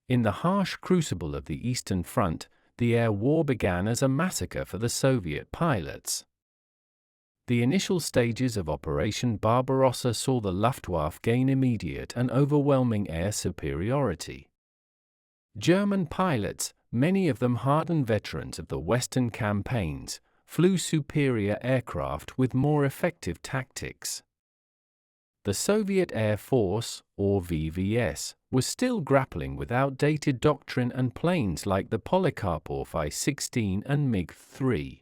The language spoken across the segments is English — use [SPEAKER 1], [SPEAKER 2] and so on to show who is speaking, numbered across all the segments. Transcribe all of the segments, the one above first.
[SPEAKER 1] In the harsh crucible of the Eastern Front, the air war began as a massacre for the Soviet pilots. The initial stages of Operation Barbarossa saw the Luftwaffe gain immediate and overwhelming air superiority. German pilots, many of them hardened veterans of the Western campaigns, flew superior aircraft with more effective tactics. The Soviet Air Force, or VVS, was still grappling with outdated doctrine and planes like the Polikarpov I-16 and MiG-3.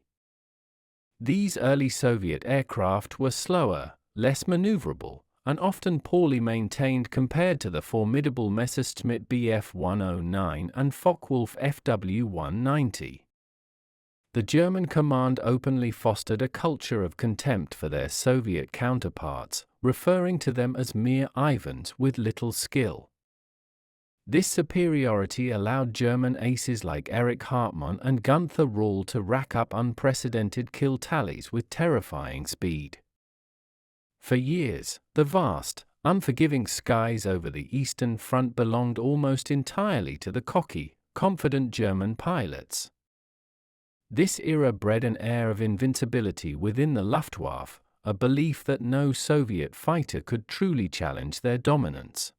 [SPEAKER 1] These early Soviet aircraft were slower, less maneuverable, and often poorly maintained compared to the formidable Messerschmitt Bf-109 and Focke-Wulf Fw-190. The German command openly fostered a culture of contempt for their Soviet counterparts, referring to them as mere Ivans with little skill. This superiority allowed German aces like Erich Hartmann and Gunther Rall to rack up unprecedented kill tallies with terrifying speed. For years, the vast, unforgiving skies over the Eastern Front belonged almost entirely to the cocky, confident German pilots. This era bred an air of invincibility within the Luftwaffe, a belief that no Soviet fighter could truly challenge their dominance.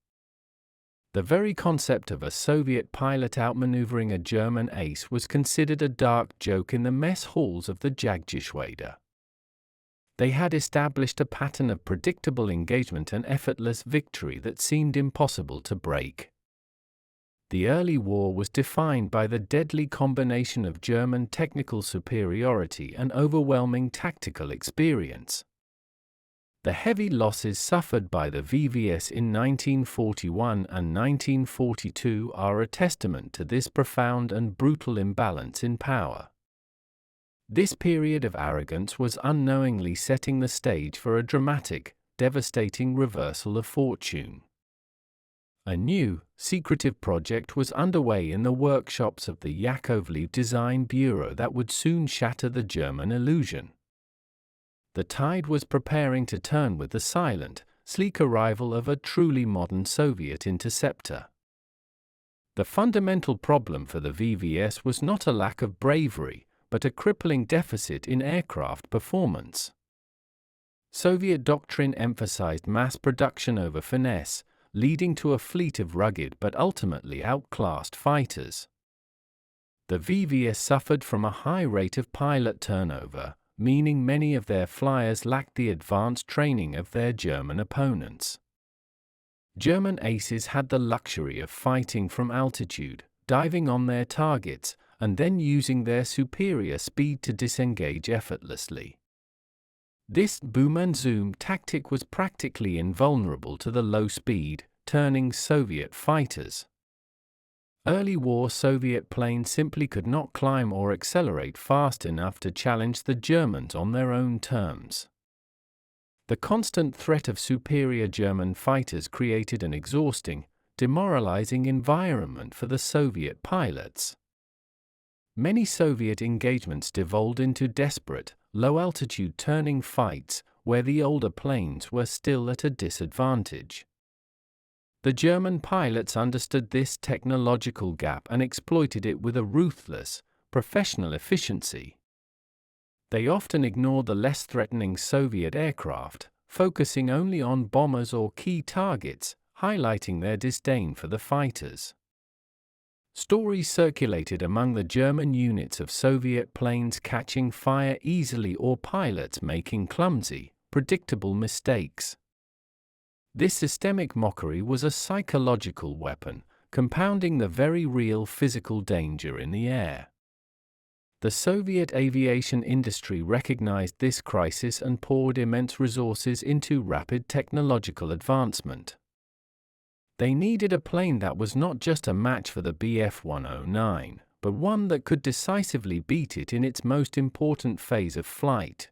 [SPEAKER 1] The very concept of a Soviet pilot outmaneuvering a German ace was considered a dark joke in the mess halls of the Jagdgeschwader. They had established a pattern of predictable engagement and effortless victory that seemed impossible to break. The early war was defined by the deadly combination of German technical superiority and overwhelming tactical experience. The heavy losses suffered by the VVS in 1941 and 1942 are a testament to this profound and brutal imbalance in power. This period of arrogance was unknowingly setting the stage for a dramatic, devastating reversal of fortune. A new, secretive project was underway in the workshops of the Yakovlev Design Bureau that would soon shatter the German illusion. The tide was preparing to turn with the silent, sleek arrival of a truly modern Soviet interceptor. The fundamental problem for the VVS was not a lack of bravery, but a crippling deficit in aircraft performance. Soviet doctrine emphasized mass production over finesse, leading to a fleet of rugged but ultimately outclassed fighters. The VVS suffered from a high rate of pilot turnover, meaning many of their flyers lacked the advanced training of their German opponents. German aces had the luxury of fighting from altitude, diving on their targets, and then using their superior speed to disengage effortlessly. This boom and zoom tactic was practically invulnerable to the low-speed, turning Soviet fighters. Early war Soviet planes simply could not climb or accelerate fast enough to challenge the Germans on their own terms. The constant threat of superior German fighters created an exhausting, demoralizing environment for the Soviet pilots. Many Soviet engagements devolved into desperate, low-altitude turning fights, where the older planes were still at a disadvantage. The German pilots understood this technological gap and exploited it with a ruthless, professional efficiency. They often ignored the less threatening Soviet aircraft, focusing only on bombers or key targets, highlighting their disdain for the fighters. Stories circulated among the German units of Soviet planes catching fire easily or pilots making clumsy, predictable mistakes. This systemic mockery was a psychological weapon, compounding the very real physical danger in the air. The Soviet aviation industry recognized this crisis and poured immense resources into rapid technological advancement. They needed a plane that was not just a match for the Bf-109, but one that could decisively beat it in its most important phase of flight.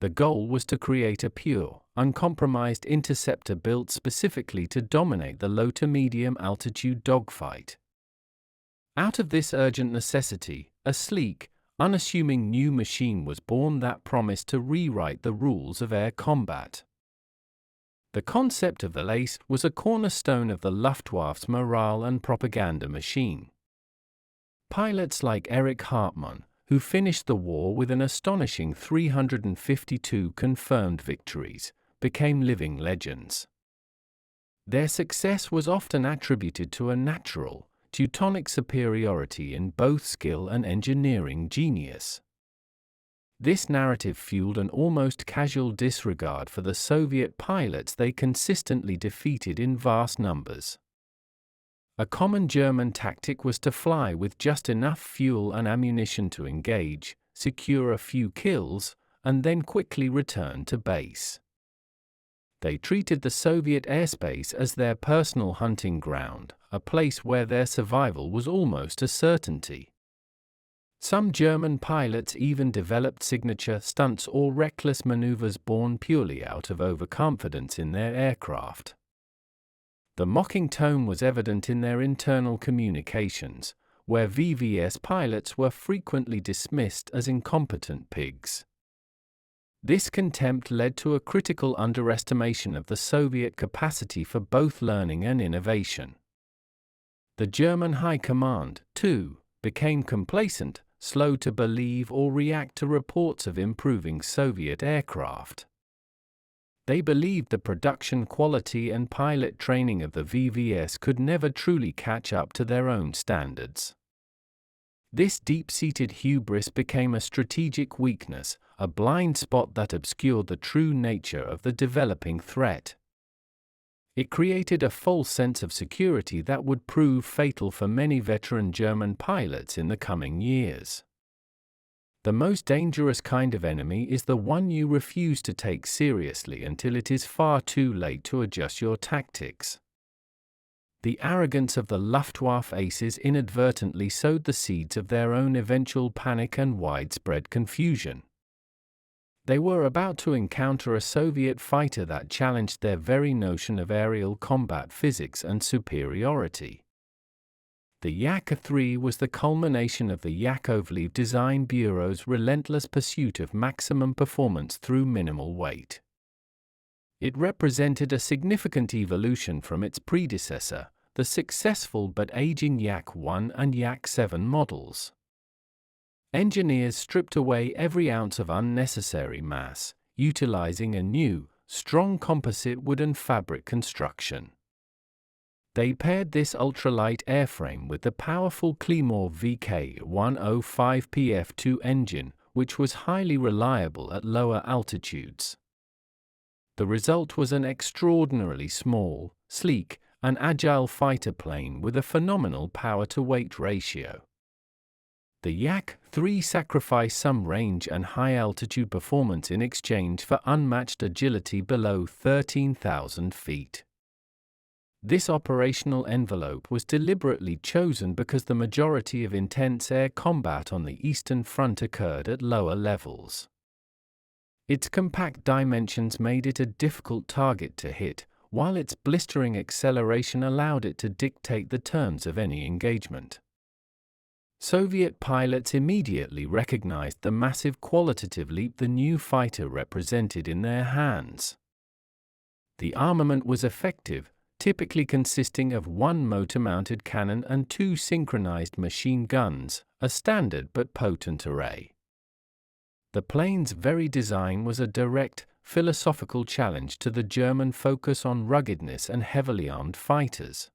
[SPEAKER 1] The goal was to create a pure, uncompromised interceptor built specifically to dominate the low to medium altitude dogfight. Out of this urgent necessity, a sleek, unassuming new machine was born that promised to rewrite the rules of air combat. The concept of the lace was a cornerstone of the Luftwaffe's morale and propaganda machine. Pilots like Erich Hartmann, who finished the war with an astonishing 352 confirmed victories, became living legends. Their success was often attributed to a natural, Teutonic superiority in both skill and engineering genius. This narrative fueled an almost casual disregard for the Soviet pilots they consistently defeated in vast numbers. A common German tactic was to fly with just enough fuel and ammunition to engage, secure a few kills, and then quickly return to base. They treated the Soviet airspace as their personal hunting ground, a place where their survival was almost a certainty. Some German pilots even developed signature stunts or reckless maneuvers born purely out of overconfidence in their aircraft. The mocking tone was evident in their internal communications, where VVS pilots were frequently dismissed as incompetent pigs. This contempt led to a critical underestimation of the Soviet capacity for both learning and innovation. The German High Command, too, became complacent, slow to believe or react to reports of improving Soviet aircraft. They believed the production quality and pilot training of the VVS could never truly catch up to their own standards. This deep-seated hubris became a strategic weakness, a blind spot that obscured the true nature of the developing threat. It created a false sense of security that would prove fatal for many veteran German pilots in the coming years. The most dangerous kind of enemy is the one you refuse to take seriously until it is far too late to adjust your tactics. The arrogance of the Luftwaffe aces inadvertently sowed the seeds of their own eventual panic and widespread confusion. They were about to encounter a Soviet fighter that challenged their very notion of aerial combat physics and superiority. The Yak-3 was the culmination of the Yakovlev Design Bureau's relentless pursuit of maximum performance through minimal weight. It represented a significant evolution from its predecessor, the successful but aging Yak-1 and Yak-7 models. Engineers stripped away every ounce of unnecessary mass, utilizing a new, strong composite wood and fabric construction. They paired this ultralight airframe with the powerful Claymore VK105PF2 engine, which was highly reliable at lower altitudes. The result was an extraordinarily small, sleek, and agile fighter plane with a phenomenal power-to-weight ratio. The Yak-3 sacrificed some range and high-altitude performance in exchange for unmatched agility below 13,000 feet. This operational envelope was deliberately chosen because the majority of intense air combat on the Eastern Front occurred at lower levels. Its compact dimensions made it a difficult target to hit, while its blistering acceleration allowed it to dictate the terms of any engagement. Soviet pilots immediately recognized the massive qualitative leap the new fighter represented in their hands. The armament was effective, typically consisting of one motor-mounted cannon and two synchronized machine guns, a standard but potent array. The plane's very design was a direct, philosophical challenge to the German focus on ruggedness and heavily armed fighters.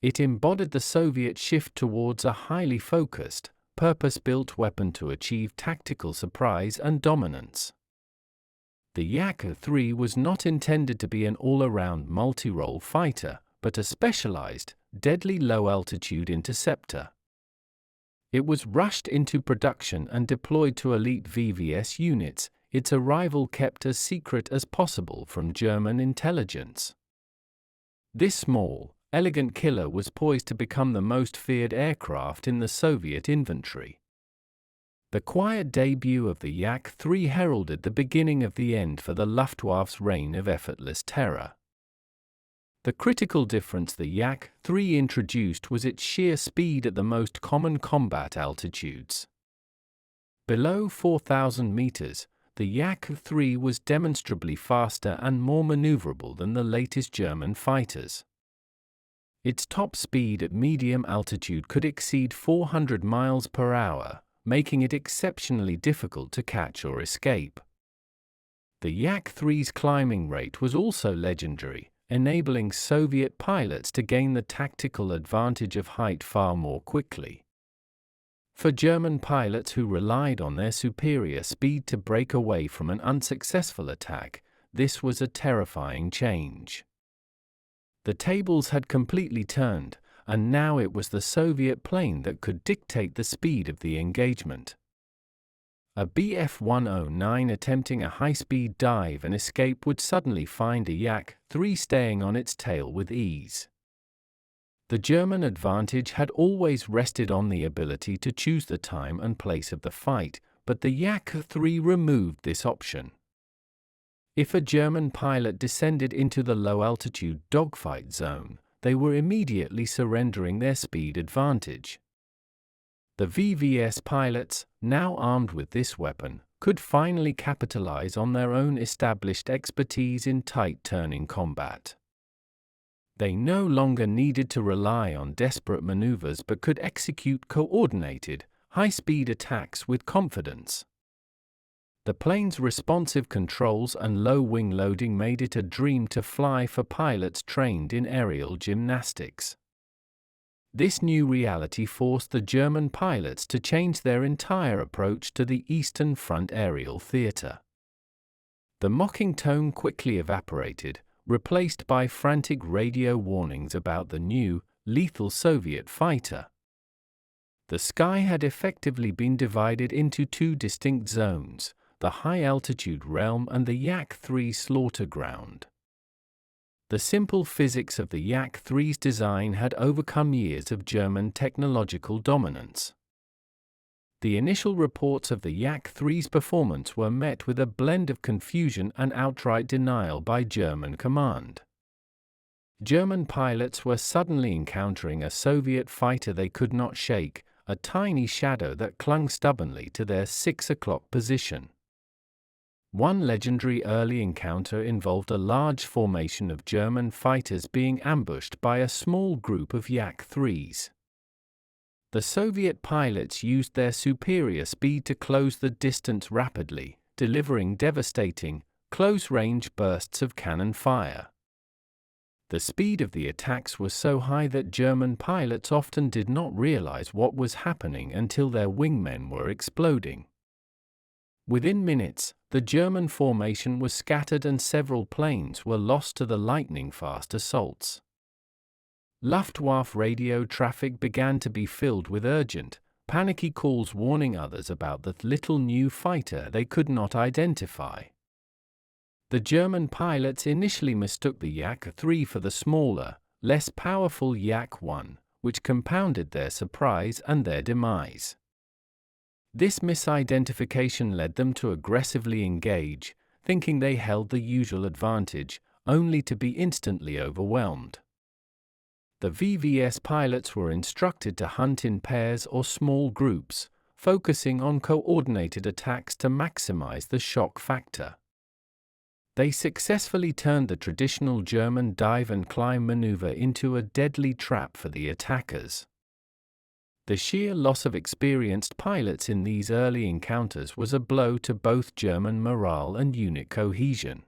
[SPEAKER 1] It embodied the Soviet shift towards a highly focused, purpose-built weapon to achieve tactical surprise and dominance. The Yak-3 was not intended to be an all-around multi-role fighter, but a specialized, deadly low-altitude interceptor. It was rushed into production and deployed to elite VVS units, its arrival kept as secret as possible from German intelligence. This small, elegant killer was poised to become the most feared aircraft in the Soviet inventory. The quiet debut of the Yak-3 heralded the beginning of the end for the Luftwaffe's reign of effortless terror. The critical difference the Yak-3 introduced was its sheer speed at the most common combat altitudes. Below 4,000 meters, the Yak-3 was demonstrably faster and more maneuverable than the latest German fighters. Its top speed at medium altitude could exceed 400 miles per hour, making it exceptionally difficult to catch or escape. The Yak-3's climbing rate was also legendary, enabling Soviet pilots to gain the tactical advantage of height far more quickly. For German pilots who relied on their superior speed to break away from an unsuccessful attack, this was a terrifying change. The tables had completely turned, and now it was the Soviet plane that could dictate the speed of the engagement. A Bf-109 attempting a high-speed dive and escape would suddenly find a Yak-3 staying on its tail with ease. The German advantage had always rested on the ability to choose the time and place of the fight, but the Yak-3 removed this option. If a German pilot descended into the low-altitude dogfight zone, they were immediately surrendering their speed advantage. The VVS pilots, now armed with this weapon, could finally capitalize on their own established expertise in tight-turning combat. They no longer needed to rely on desperate maneuvers but could execute coordinated, high-speed attacks with confidence. The plane's responsive controls and low wing loading made it a dream to fly for pilots trained in aerial gymnastics. This new reality forced the German pilots to change their entire approach to the Eastern Front aerial theater. The mocking tone quickly evaporated, replaced by frantic radio warnings about the new, lethal Soviet fighter. The sky had effectively been divided into two distinct zones, the high-altitude realm and the Yak-3 slaughter ground. The simple physics of the Yak-3's design had overcome years of German technological dominance. The initial reports of the Yak-3's performance were met with a blend of confusion and outright denial by German command. German pilots were suddenly encountering a Soviet fighter they could not shake, a tiny shadow that clung stubbornly to their 6 o'clock position. One legendary early encounter involved a large formation of German fighters being ambushed by a small group of Yak-3s. The Soviet pilots used their superior speed to close the distance rapidly, delivering devastating, close-range bursts of cannon fire. The speed of the attacks was so high that German pilots often did not realize what was happening until their wingmen were exploding. Within minutes, the German formation was scattered and several planes were lost to the lightning-fast assaults. Luftwaffe radio traffic began to be filled with urgent, panicky calls warning others about the little new fighter they could not identify. The German pilots initially mistook the Yak-3 for the smaller, less powerful Yak-1, which compounded their surprise and their demise. This misidentification led them to aggressively engage, thinking they held the usual advantage, only to be instantly overwhelmed. The VVS pilots were instructed to hunt in pairs or small groups, focusing on coordinated attacks to maximize the shock factor. They successfully turned the traditional German dive and climb maneuver into a deadly trap for the attackers. The sheer loss of experienced pilots in these early encounters was a blow to both German morale and unit cohesion.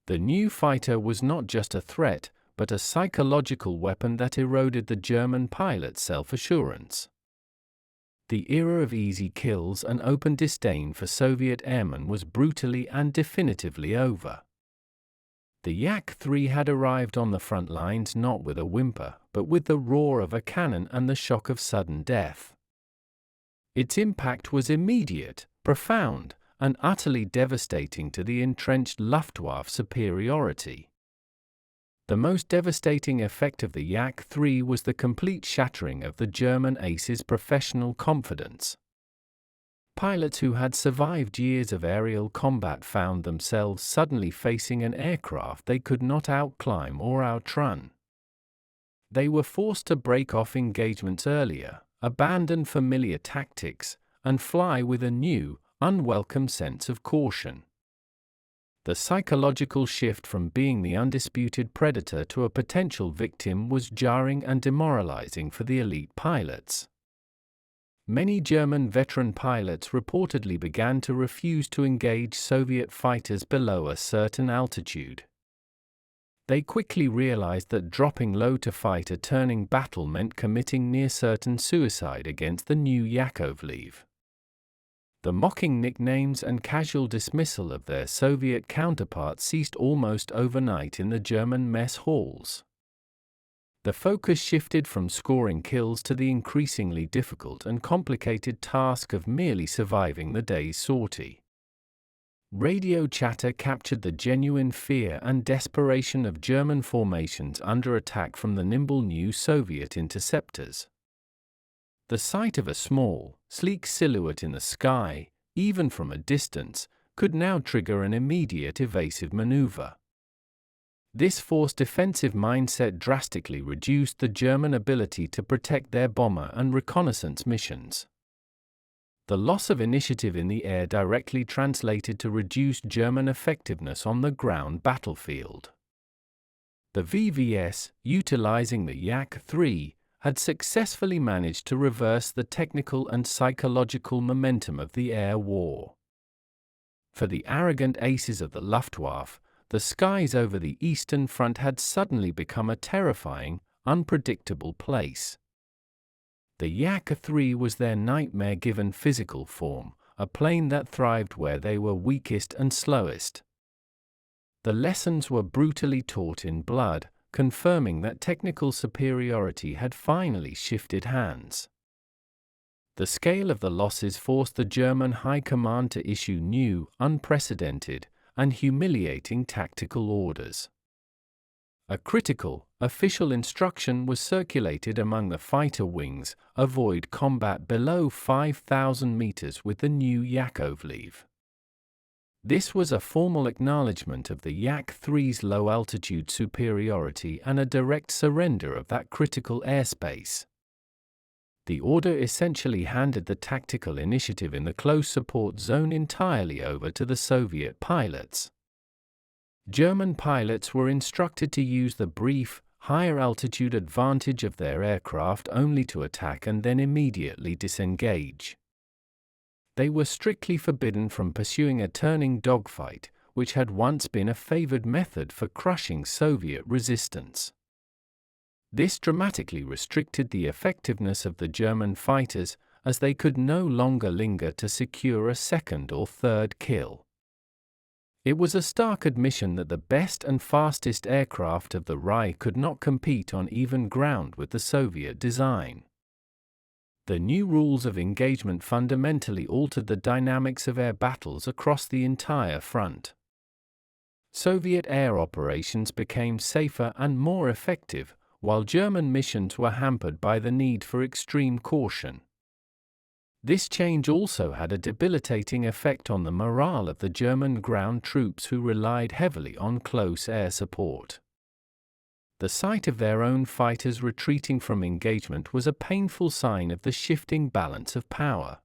[SPEAKER 1] The new fighter was not just a threat, but a psychological weapon that eroded the German pilot's self-assurance. The era of easy kills and open disdain for Soviet airmen was brutally and definitively over. The Yak-3 had arrived on the front lines not with a whimper, but with the roar of a cannon and the shock of sudden death. Its impact was immediate, profound, and utterly devastating to the entrenched Luftwaffe superiority. The most devastating effect of the Yak-3 was the complete shattering of the German ace's professional confidence. Pilots who had survived years of aerial combat found themselves suddenly facing an aircraft they could not outclimb or outrun. They were forced to break off engagements earlier, abandon familiar tactics, and fly with a new, unwelcome sense of caution. The psychological shift from being the undisputed predator to a potential victim was jarring and demoralizing for the elite pilots. Many German veteran pilots reportedly began to refuse to engage Soviet fighters below a certain altitude. They quickly realized that dropping low to fight a turning battle meant committing near-certain suicide against the new Yakovlev. The mocking nicknames and casual dismissal of their Soviet counterparts ceased almost overnight in the German mess halls. The focus shifted from scoring kills to the increasingly difficult and complicated task of merely surviving the day's sortie. Radio chatter captured the genuine fear and desperation of German formations under attack from the nimble new Soviet interceptors. The sight of a small, sleek silhouette in the sky, even from a distance, could now trigger an immediate evasive maneuver. This forced defensive mindset drastically reduced the German ability to protect their bomber and reconnaissance missions. The loss of initiative in the air directly translated to reduced German effectiveness on the ground battlefield. The VVS, utilizing the Yak-3, had successfully managed to reverse the technical and psychological momentum of the air war. For the arrogant aces of the Luftwaffe, the skies over the Eastern Front had suddenly become a terrifying, unpredictable place. The Yak-3 was their nightmare-given physical form, a plane that thrived where they were weakest and slowest. The lessons were brutally taught in blood, confirming that technical superiority had finally shifted hands. The scale of the losses forced the German High Command to issue new, unprecedented, and humiliating tactical orders. A critical, official instruction was circulated among the fighter wings: avoid combat below 5,000 meters with the new Yakovlev. This was a formal acknowledgement of the Yak-3's low-altitude superiority and a direct surrender of that critical airspace. The order essentially handed the tactical initiative in the close support zone entirely over to the Soviet pilots. German pilots were instructed to use the brief, higher-altitude advantage of their aircraft only to attack and then immediately disengage. They were strictly forbidden from pursuing a turning dogfight, which had once been a favored method for crushing Soviet resistance. This dramatically restricted the effectiveness of the German fighters, as they could no longer linger to secure a second or third kill. It was a stark admission that the best and fastest aircraft of the Reich could not compete on even ground with the Soviet design. The new rules of engagement fundamentally altered the dynamics of air battles across the entire front. Soviet air operations became safer and more effective, while German missions were hampered by the need for extreme caution. This change also had a debilitating effect on the morale of the German ground troops, who relied heavily on close air support. The sight of their own fighters retreating from engagement was a painful sign of the shifting balance of power.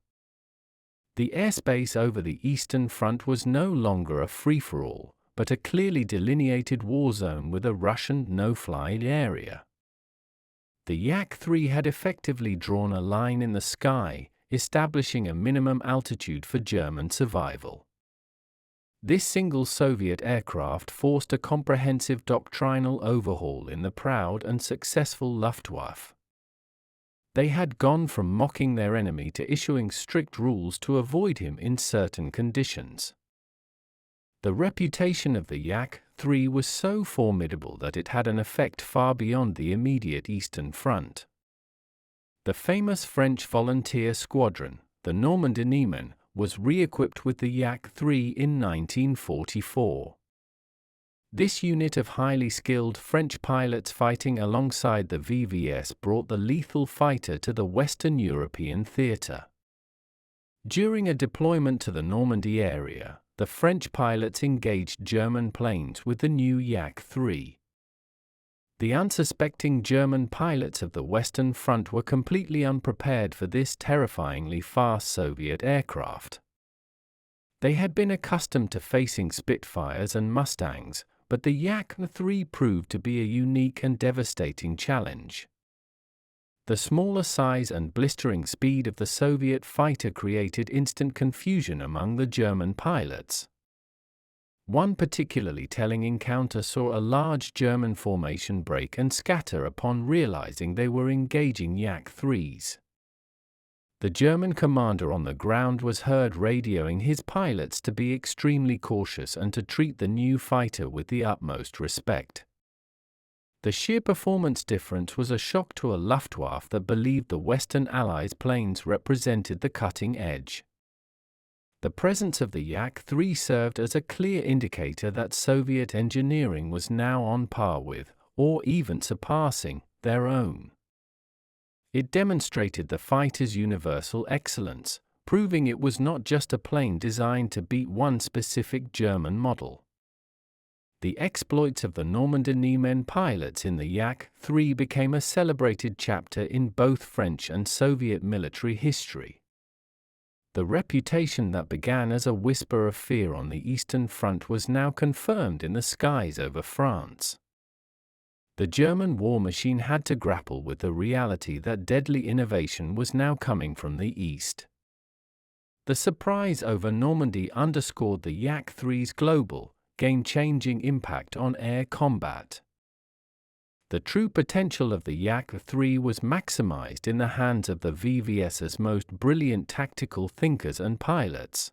[SPEAKER 1] The airspace over the Eastern Front was no longer a free-for-all, but a clearly delineated war zone with a Russian no-fly area. The Yak-3 had effectively drawn a line in the sky, establishing a minimum altitude for German survival. This single Soviet aircraft forced a comprehensive doctrinal overhaul in the proud and successful Luftwaffe. They had gone from mocking their enemy to issuing strict rules to avoid him in certain conditions. The reputation of the Yak-3 was so formidable that it had an effect far beyond the immediate Eastern Front. The famous French volunteer squadron, the Normandie Niemen, was re-equipped with the Yak-3 in 1944. This unit of highly skilled French pilots fighting alongside the VVS brought the lethal fighter to the Western European theater. During a deployment to the Normandy area, the French pilots engaged German planes with the new Yak-3. The unsuspecting German pilots of the Western Front were completely unprepared for this terrifyingly fast Soviet aircraft. They had been accustomed to facing Spitfires and Mustangs, but the Yak-3 proved to be a unique and devastating challenge. The smaller size and blistering speed of the Soviet fighter created instant confusion among the German pilots. One particularly telling encounter saw a large German formation break and scatter upon realizing they were engaging Yak-3s. The German commander on the ground was heard radioing his pilots to be extremely cautious and to treat the new fighter with the utmost respect. The sheer performance difference was a shock to a Luftwaffe that believed the Western Allies' planes represented the cutting edge. The presence of the Yak-3 served as a clear indicator that Soviet engineering was now on par with, or even surpassing, their own. It demonstrated the fighter's universal excellence, proving it was not just a plane designed to beat one specific German model. The exploits of the Normandy-Niemen pilots in the Yak-3 became a celebrated chapter in both French and Soviet military history. The reputation that began as a whisper of fear on the Eastern Front was now confirmed in the skies over France. The German war machine had to grapple with the reality that deadly innovation was now coming from the East. The surprise over Normandy underscored the Yak-3's global, game-changing impact on air combat. The true potential of the Yak-3 was maximized in the hands of the VVS's most brilliant tactical thinkers and pilots.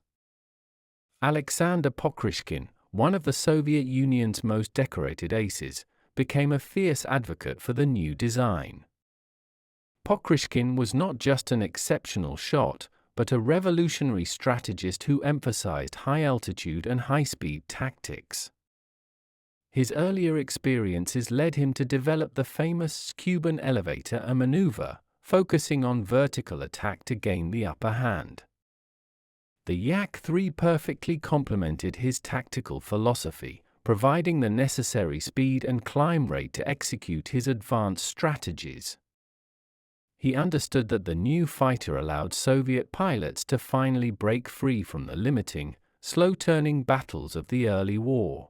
[SPEAKER 1] Alexander Pokryshkin, one of the Soviet Union's most decorated aces, became a fierce advocate for the new design. Pokryshkin was not just an exceptional shot, but a revolutionary strategist who emphasized high-altitude and high-speed tactics. His earlier experiences led him to develop the famous Cuban elevator and maneuver, focusing on vertical attack to gain the upper hand. The Yak-3 perfectly complemented his tactical philosophy, providing the necessary speed and climb rate to execute his advanced strategies. He understood that the new fighter allowed Soviet pilots to finally break free from the limiting, slow-turning battles of the early war.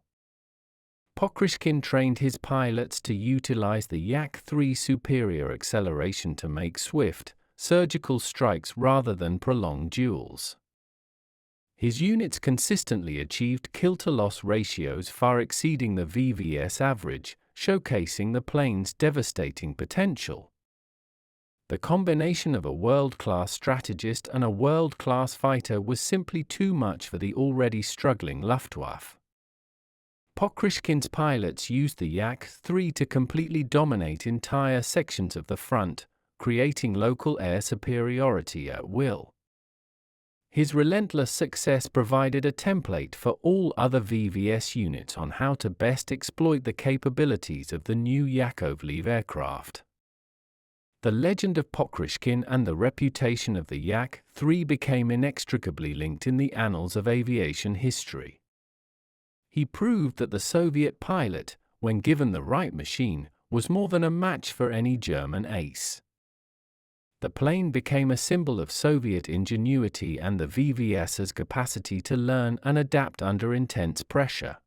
[SPEAKER 1] Pokryshkin trained his pilots to utilize the Yak-3 superior acceleration to make swift, surgical strikes rather than prolonged duels. His units consistently achieved kill-to-loss ratios far exceeding the VVS average, showcasing the plane's devastating potential. The combination of a world-class strategist and a world-class fighter was simply too much for the already struggling Luftwaffe. Pokryshkin's pilots used the Yak-3 to completely dominate entire sections of the front, creating local air superiority at will. His relentless success provided a template for all other VVS units on how to best exploit the capabilities of the new Yakovlev aircraft. The legend of Pokryshkin and the reputation of the Yak-3 became inextricably linked in the annals of aviation history. He proved that the Soviet pilot, when given the right machine, was more than a match for any German ace. The plane became a symbol of Soviet ingenuity and the VVS's capacity to learn and adapt under intense pressure.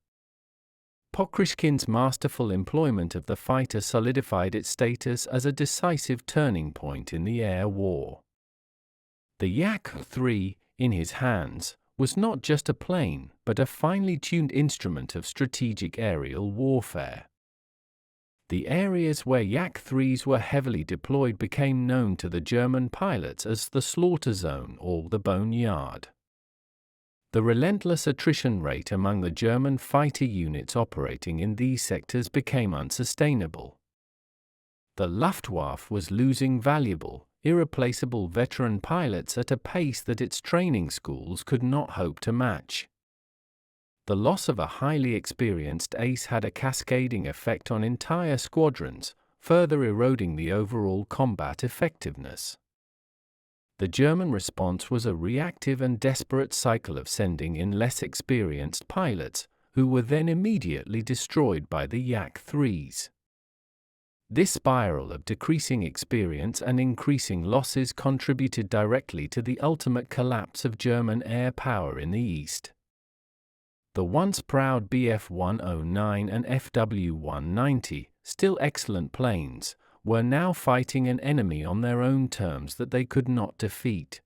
[SPEAKER 1] Pokryshkin's masterful employment of the fighter solidified its status as a decisive turning point in the air war. The Yak-3, in his hands, was not just a plane, but a finely tuned instrument of strategic aerial warfare. The areas where Yak-3s were heavily deployed became known to the German pilots as the slaughter zone or the boneyard. The relentless attrition rate among the German fighter units operating in these sectors became unsustainable. The Luftwaffe was losing valuable, irreplaceable veteran pilots at a pace that its training schools could not hope to match. The loss of a highly experienced ace had a cascading effect on entire squadrons, further eroding the overall combat effectiveness. The German response was a reactive and desperate cycle of sending in less experienced pilots, who were then immediately destroyed by the Yak-3s. This spiral of decreasing experience and increasing losses contributed directly to the ultimate collapse of German air power in the East. The once proud Bf-109 and Fw-190, still excellent planes, were now fighting an enemy on their own terms that they could not defeat.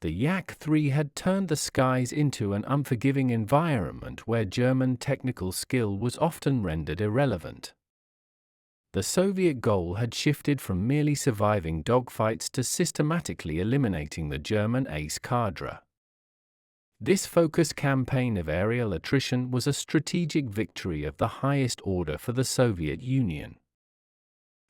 [SPEAKER 1] The Yak-3 had turned the skies into an unforgiving environment where German technical skill was often rendered irrelevant. The Soviet goal had shifted from merely surviving dogfights to systematically eliminating the German ace cadre. This focused campaign of aerial attrition was a strategic victory of the highest order for the Soviet Union.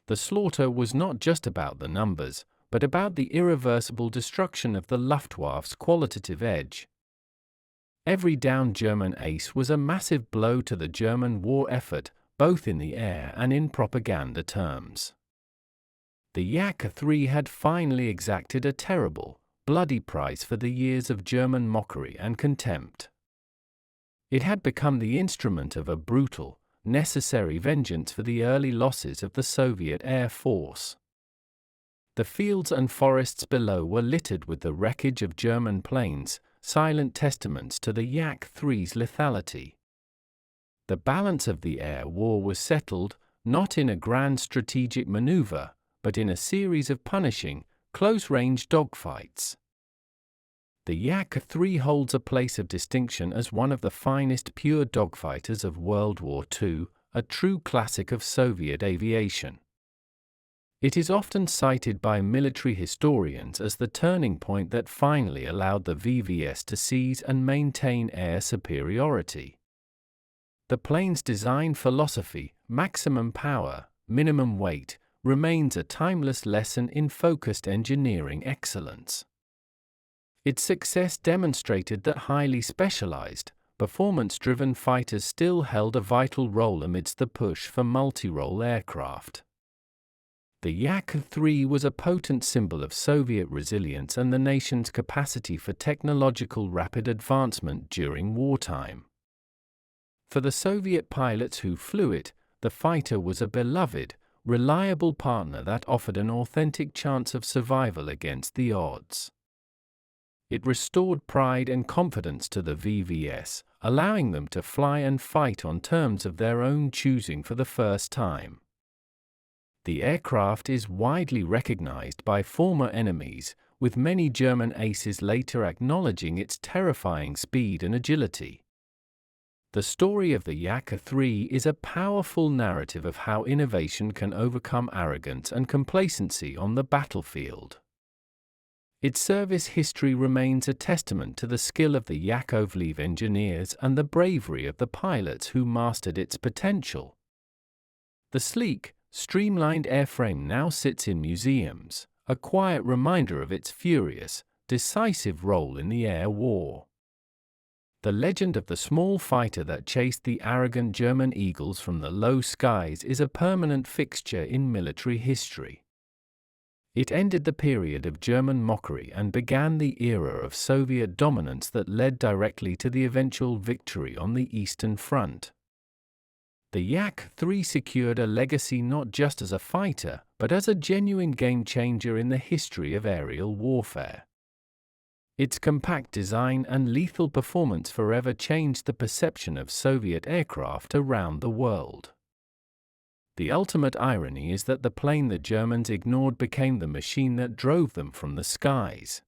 [SPEAKER 1] The slaughter was not just about the numbers, but about the irreversible destruction of the Luftwaffe's qualitative edge. Every downed German ace was a massive blow to the German war effort, both in the air and in propaganda terms. The Yak-3 had finally exacted a terrible, bloody price for the years of German mockery and contempt. It had become the instrument of a brutal, necessary vengeance for the early losses of the Soviet Air Force. The fields and forests below were littered with the wreckage of German planes, silent testaments to the Yak-3's lethality. The balance of the air war was settled, not in a grand strategic maneuver, but in a series of punishing, close-range dogfights. The Yak-3 holds a place of distinction as one of the finest pure dogfighters of World War II, a true classic of Soviet aviation. It is often cited by military historians as the turning point that finally allowed the VVS to seize and maintain air superiority. The plane's design philosophy, maximum power, minimum weight, remains a timeless lesson in focused engineering excellence. Its success demonstrated that highly specialized, performance-driven fighters still held a vital role amidst the push for multi-role aircraft. The Yak-3 was a potent symbol of Soviet resilience and the nation's capacity for technological rapid advancement during wartime. For the Soviet pilots who flew it, the fighter was a beloved, reliable partner that offered an authentic chance of survival against the odds. It restored pride and confidence to the VVS, allowing them to fly and fight on terms of their own choosing for the first time. The aircraft is widely recognized by former enemies, with many German aces later acknowledging its terrifying speed and agility. The story of the Yak-3 is a powerful narrative of how innovation can overcome arrogance and complacency on the battlefield. Its service history remains a testament to the skill of the Yakovlev engineers and the bravery of the pilots who mastered its potential. The sleek, streamlined airframe now sits in museums, a quiet reminder of its furious, decisive role in the air war. The legend of the small fighter that chased the arrogant German eagles from the low skies is a permanent fixture in military history. It ended the period of German mockery and began the era of Soviet dominance that led directly to the eventual victory on the Eastern Front. The Yak-3 secured a legacy not just as a fighter, but as a genuine game-changer in the history of aerial warfare. Its compact design and lethal performance forever changed the perception of Soviet aircraft around the world. The ultimate irony is that the plane the Germans ignored became the machine that drove them from the skies.